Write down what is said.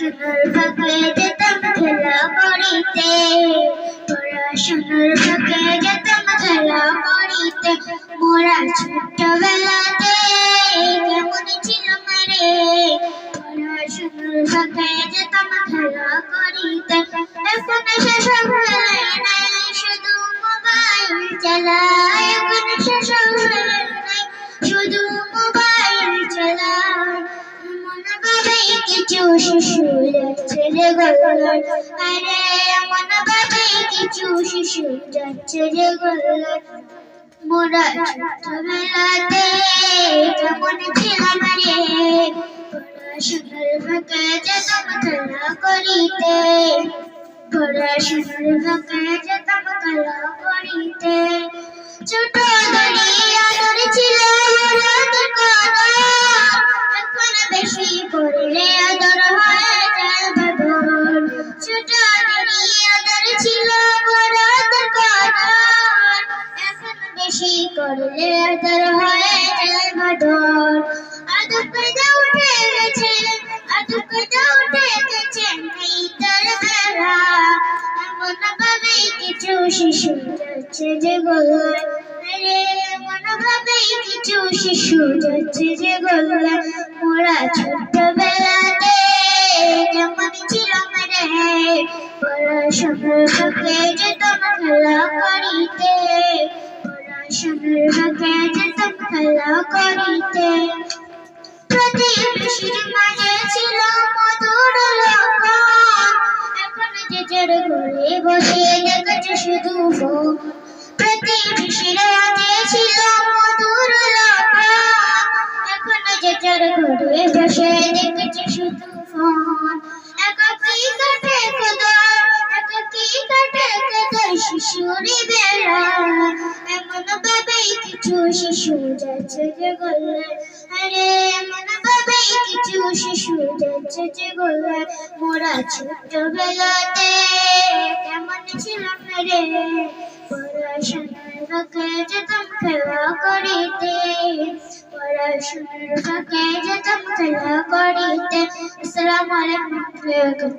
পড়াশোনার ফাঁকে যেতাম খেলা করিতে, পড়াশোনার ফাঁকে যেতাম খেলা করিতে। মোরা ছোট্টবেলাতে কেমন ছিলাম রে, পড়াশোনার ফাঁকে যেতাম খেলা করিতে। এখন সেসব খেলাই নাই, শুধু মোবাইল চালাই। এখন সেসব খেলাই নাই, শুধু মোবাইল চালাই। মন ভাবে কিছু শিশু যাচ্ছে যে গলায়, আরে মন ভাবে কিছু শিশু যাচ্ছে যে গলায়। মোরা ছোটবেলাতে কেমন ছিলাম রে, পড়াশোনার ফাঁকে যেতাম খেলা করিতে, পড়াশোনার ফাঁকে যেতাম খেলা করিতে। ছোট আদর ছিল রাত কানা, এখন বেশি করলে আদর হয়ে যায় বাদর। ছোট আদর ছিল রাত কানা, এখন বেশি করলে আদর হয়ে যায় বাদর। আদর কায়দা উঠে গেছে, আদর কায়দা উঠে গেছে, নেই তার বেলা। এমন ভাবে কিছু শিশু যাচ্ছে যে গলায়, আরে এমন ভাবে কিছু শিশু যাচ্ছে যে গলায়। মোরা ছোট্টবেলাতে কেমন ছিলাম রে, পড়াশোনার ফাঁকে যেতাম খেলা করিতে, পড়াশোনার ফাঁকে যেতাম খেলা করিতে। প্রতিবেশীর মাঝে ছিল মধুর লগন, এখন যে যার ঘরে বসে দেখছে শুধু ফোন। প্রতিবেশীর মাঝে ছিল মধুর লগন, এখন যে যার ঘরে বসে দেখছে শুধু ফোন। একাকী কাটে কদর, একাকী কাটে কদর শিশুরি বেলা। এমন ভাবেই কিছু শিশু যাচ্ছে যে গলায়, আরে এমন ভাবেই কিছু শিশু যাচ্ছে যে গলায়। মোরা ছোট্টবেলাতে কেমন ছিলাম রে, পড়াশোনার ফাঁকে যেতাম খেলা করিতে, পড়াশোনার ফাঁকে যেতাম খেলা করিতে। আসসালামু আলাইকুম।